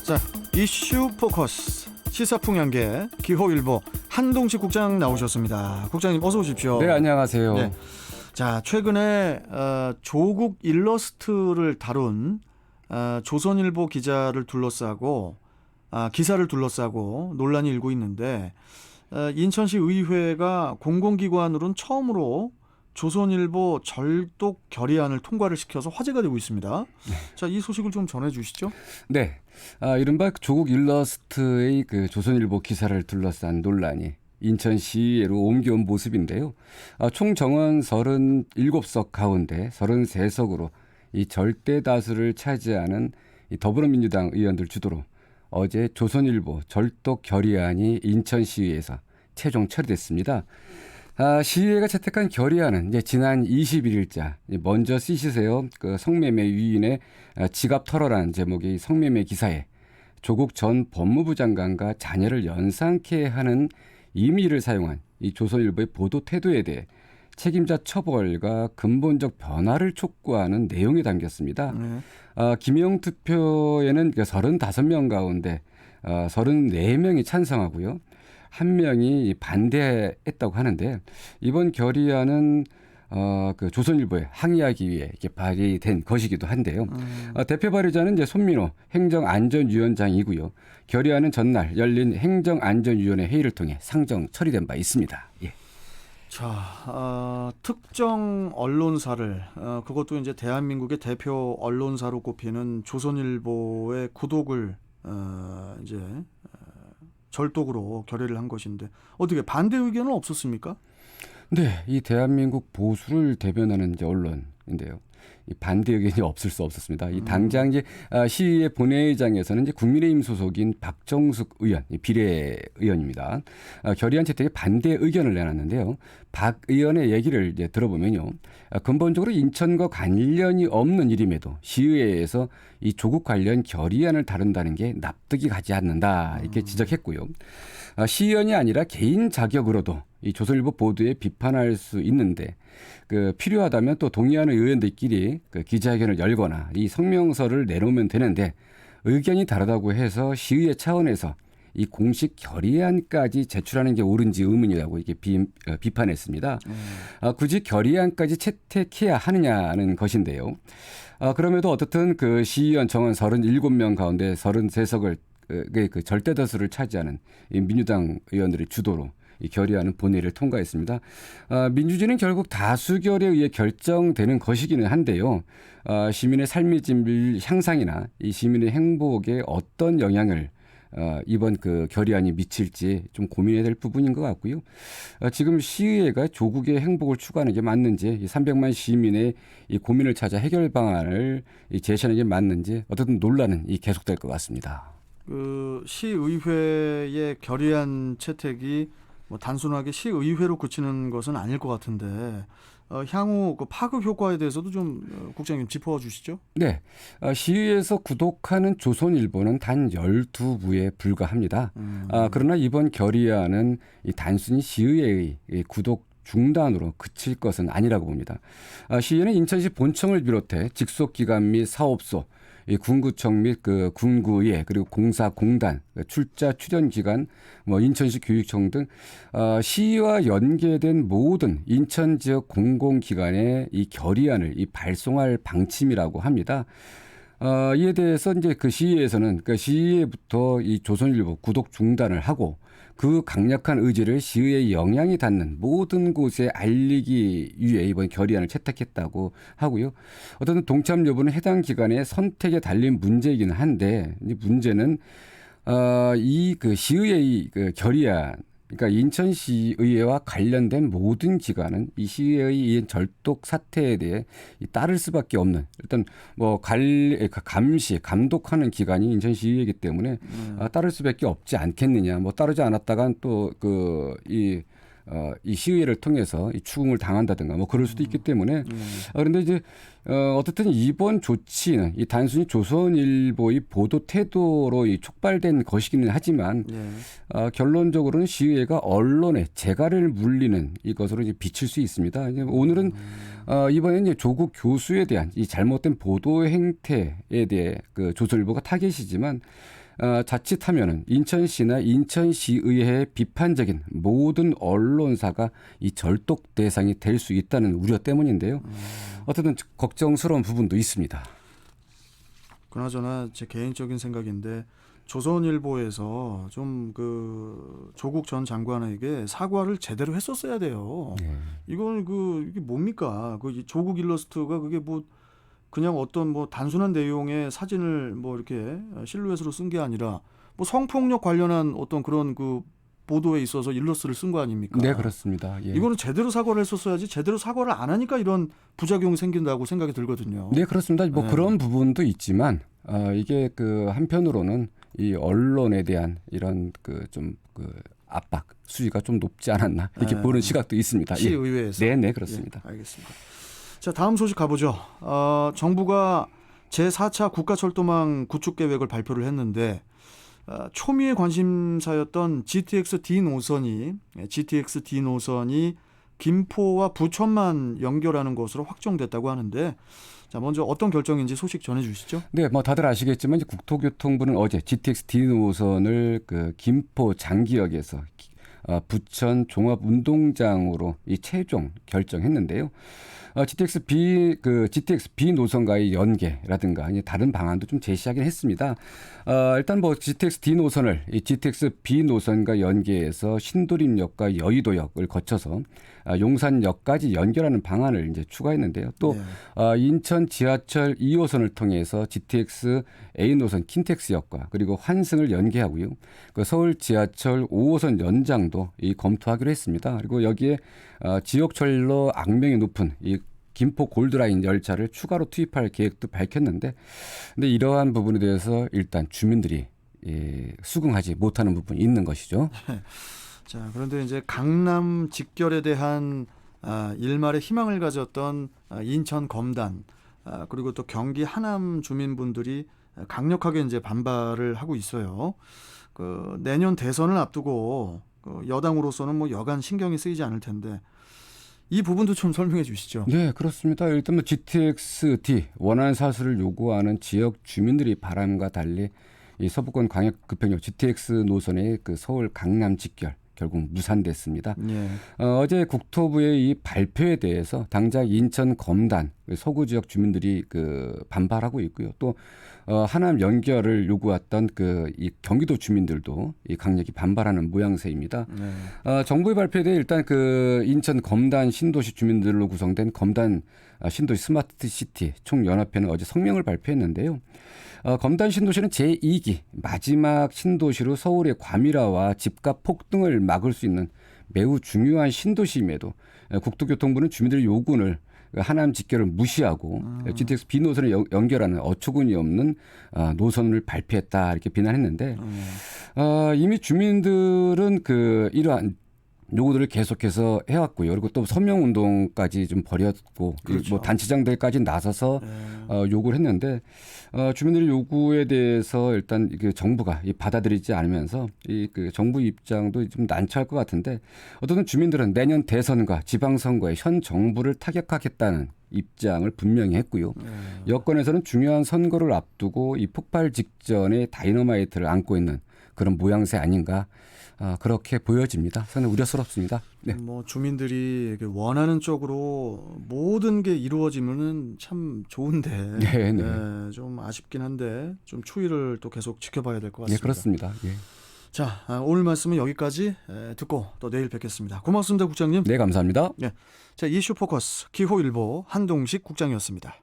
자, 이슈 포커스 시사풍연계 기호일보 한동식 국장 나오셨습니다. 국장님 어서 오십시오. 네, 안녕하세요. 네. 자, 최근에 조국 일러스트를 다룬 조선일보 기자를 둘러싸고 기사를 둘러싸고 논란이 일고 있는데 인천시 의회가 공공기관으로는 처음으로 조선일보 절독 결의안을 통과를 시켜서 화제가 되고 있습니다. 네. 자, 이 소식을 좀 전해주시죠. 네, 이른바 조국 일러스트의 그 조선일보 기사를 둘러싼 논란이 인천시의회로 옮겨온 모습인데요. 총 정원 37석 가운데 33석으로 이 절대 다수를 차지하는 이 더불어민주당 의원들 주도로 어제 조선일보 절독 결의안이 인천시의회에서 최종 처리됐습니다. 시의회가 채택한 결의안은 이제 지난 21일자 먼저 쓰시세요. 그 성매매 위인의 지갑 털어라는 제목의 성매매 기사에 조국 전 법무부 장관과 자녀를 연상케 하는 이미를 사용한 이 조선일보의 보도 태도에 대해 책임자 처벌과 근본적 변화를 촉구하는 내용이 담겼습니다. 기명 투표에는 35명 가운데 34명이 찬성하고요. 1명이 반대했다고 하는데 이번 결의안은 그 조선일보에 항의하기 위해 이렇게 발의된 것이기도 한데요. 대표 발의자는 이제 손민호 행정안전위원장이고요. 결의안은 전날 열린 행정안전위원회 회의를 통해 상정 처리된 바 있습니다. 예. 자, 특정 언론사를 그것도 이제 대한민국의 대표 언론사로 꼽히는 조선일보의 구독을 이제 절독으로 결의를 한 것인데 어떻게 반대 의견은 없었습니까? 네, 이 대한민국 보수를 대변하는 이제 언론인데요. 이 반대 의견이 없을 수 없었습니다. 이 당장 이제 시의회 본회의장에서는 이제 국민의힘 소속인 박정숙 의원, 비례의원입니다. 결의안 채택에 반대 의견을 내놨는데요. 박 의원의 얘기를 이제 들어보면요, 근본적으로 인천과 관련이 없는 일임에도 시의회에서 이 조국 관련 결의안을 다룬다는 게 납득이 가지 않는다 이렇게 지적했고요. 시의원이 아니라 개인 자격으로도 이 조선일보 보도에 비판할 수 있는데 그 필요하다면 또 동의하는 의원들끼리 그 기자회견을 열거나 이 성명서를 내놓으면 되는데 의견이 다르다고 해서 시의회 차원에서 이 공식 결의안까지 제출하는 게 옳은지 의문이라고 이렇게 비판했습니다. 굳이 결의안까지 채택해야 하느냐는 것인데요. 그럼에도 어떻든 그 시의원 정원 37명 가운데 33석을 그 절대 다수를 차지하는 이 민주당 의원들의 주도로 이 결의안은 본회의를 통과했습니다. 민주주의는 결국 다수결에 의해 결정되는 것이기는 한데요. 시민의 삶의 질 향상이나 이 시민의 행복에 어떤 영향을 이번 그 결의안이 미칠지 좀 고민해야 될 부분인 것 같고요. 지금 시의회가 조국의 행복을 추구하는 게 맞는지, 300만 시민의 이 고민을 찾아 해결 방안을 제시하는 게 맞는지 어쨌든 논란은 계속될 것 같습니다. 그 시의회의 결의안 채택이 뭐 단순하게 시의회로 그치는 것은 아닐 것 같은데 향후 그 파급 효과에 대해서도 좀 국장님 짚어 주시죠. 네, 시의회에서 구독하는 조선일보는 단 12부에 불과합니다. 그러나 이번 결의안은 단순히 시의회의 구독 중단으로 그칠 것은 아니라고 봅니다. 시의회는 인천시 본청을 비롯해 직속기관 및 사업소, 이 군구청 및 그 군구의회 그리고 공사공단, 출자 출연기관, 뭐 인천시 교육청 등 시와 연계된 모든 인천 지역 공공기관에 이 결의안을 발송할 방침이라고 합니다. 이에 대해서 이제 그 시의회에서는 그 시의회부터 이 조선일보 구독 중단을 하고 그 강력한 의지를 시의회에 영향이 닿는 모든 곳에 알리기 위해 이번 결의안을 채택했다고 하고요. 어떤 동참 여부는 해당 기관의 선택에 달린 문제이기는 한데 문제는 이 그 시의회의 그 결의안 그러니까 인천시의회와 관련된 모든 기관은 이 시의회의 절독 사태에 대해 따를 수밖에 없는 일단 뭐 감시, 감독하는 기관이 인천시의회이기 때문에 따를 수밖에 없지 않겠느냐. 뭐 따르지 않았다간 또 이 시의회를 통해서 이 추궁을 당한다든가 뭐 그럴 수도 있기 때문에 그런데 이제 어쨌든 이번 조치는 이 단순히 조선일보의 보도 태도로 촉발된 것이기는 하지만 결론적으로는 시의회가 언론의 재갈을 물리는 이것으로 이제 비칠 수 있습니다. 이제 오늘은 이번에 이제 조국 교수에 대한 이 잘못된 보도 행태에 대해 그 조선일보가 타겟이지만 자칫하면은 인천시나 인천시의회의 비판적인 모든 언론사가 이 절독 대상이 될 수 있다는 우려 때문인데요. 어쨌든 걱정스러운 부분도 있습니다. 그나저나 제 개인적인 생각인데 조선일보에서 좀 그 조국 전 장관에게 사과를 제대로 했었어야 돼요. 네. 이건 이게 뭡니까? 이 조국 일러스트가 그게 뭐 그냥 어떤 뭐 단순한 내용의 사진을 뭐 이렇게 실루엣으로 쓴 게 아니라 뭐 성폭력 관련한 어떤 그런 그 보도에 있어서 일러스트를 쓴 거 아닙니까? 네, 그렇습니다. 예. 이거는 제대로 사과를 했었어야지 제대로 사과를 안 하니까 이런 부작용이 생긴다고 생각이 들거든요. 네, 그렇습니다. 뭐 네. 그런 부분도 있지만 이게 그 한편으로는 이 언론에 대한 이런 그 좀 그 압박 수위가 좀 높지 않았나 이렇게 보는 시각도 있습니다. 시의회에서. 네, 네, 그렇습니다. 예, 알겠습니다. 자, 다음 소식 가보죠. 정부가 제4차 국가철도망 구축 계획을 발표를 했는데 초미의 관심사였던 GTX D 노선이 김포와 부천만 연결하는 것으로 확정됐다고 하는데, 자, 먼저 어떤 결정인지 소식 전해주시죠. 네, 뭐 다들 아시겠지만 이제 국토교통부는 어제 GTX D 노선을 그 김포 장기역에서 부천 종합운동장으로 이 최종 결정했는데요. GTX B 노선과의 연계라든가 다른 방안도 좀 제시하긴 했습니다. 일단 뭐 GTX D 노선을 이 GTX B 노선과 연계해서 신도림역과 여의도역을 거쳐서 용산역까지 연결하는 방안을 이제 추가했는데요. 또 인천 지하철 2호선을 통해서 GTX A 노선 킨텍스역과 그리고 환승을 연계하고요. 그 서울 지하철 5호선 연장도 검토하기로 했습니다. 그리고 여기에 지역철로 악명이 높은 이 김포 골드라인 열차를 추가로 투입할 계획도 밝혔는데, 근데 이러한 부분에 대해서 일단 주민들이 수긍하지 못하는 부분이 있는 것이죠. 자, 그런데 이제 강남 직결에 대한 일말의 희망을 가졌던 인천 검단 그리고 또 경기 하남 주민분들이 강력하게 이제 반발을 하고 있어요. 그 내년 대선을 앞두고 여당으로서는 뭐 여간 신경이 쓰이지 않을 텐데 이 부분도 좀 설명해 주시죠. 네, 그렇습니다. 일단 뭐 GTX-D 원안 사수를 요구하는 지역 주민들의 바람과 달리 이 서부권 광역급행역 GTX 노선의 그 서울 강남 직결 결국 무산됐습니다. 예. 어제 국토부의 이 발표에 대해서 당장 인천 검단 서구 지역 주민들이 그 반발하고 있고요. 또 하남 연결을 요구했던 이 경기도 주민들도 이 강력히 반발하는 모양새입니다. 네. 정부의 발표에 대해 일단 그 인천 검단 신도시 주민들로 구성된 검단 신도시 스마트 시티 총연합회는 어제 성명을 발표했는데요. 검단 신도시는 제2기 마지막 신도시로 서울의 과밀화와 집값 폭등을 막을 수 있는 매우 중요한 신도시임에도 국토교통부는 주민들의 요구를 하남 직결을 무시하고 GTX B 노선을 연결하는 어처구니 없는 노선을 발표했다 이렇게 비난했는데 이미 주민들은 이러한 요구들을 계속해서 해왔고요. 그리고 또 서명 운동까지 좀 벌였고, 그렇죠. 뭐 단체장들까지 나서서 요구를 했는데 주민들의 요구에 대해서 일단 정부가 받아들이지 않으면서 그 정부 입장도 좀 난처할 것 같은데, 어떤 주민들은 내년 대선과 지방선거에 현 정부를 타격하겠다는 입장을 분명히 했고요. 여권에서는 중요한 선거를 앞두고 이 폭발 직전에 다이너마이트를 안고 있는 그런 모양새 아닌가. 그렇게 보여집니다. 상당히 우려스럽습니다. 네. 뭐 주민들이 원하는 쪽으로 모든 게 이루어지면은 참 좋은데, 네, 네. 좀 아쉽긴 한데 좀 추이를 또 계속 지켜봐야 될 것 네, 같습니다. 그렇습니다. 예. 자, 오늘 말씀은 여기까지 듣고 또 내일 뵙겠습니다. 고맙습니다, 국장님. 네, 감사합니다. 자, 이슈 포커스 기호일보 한동식 국장이었습니다.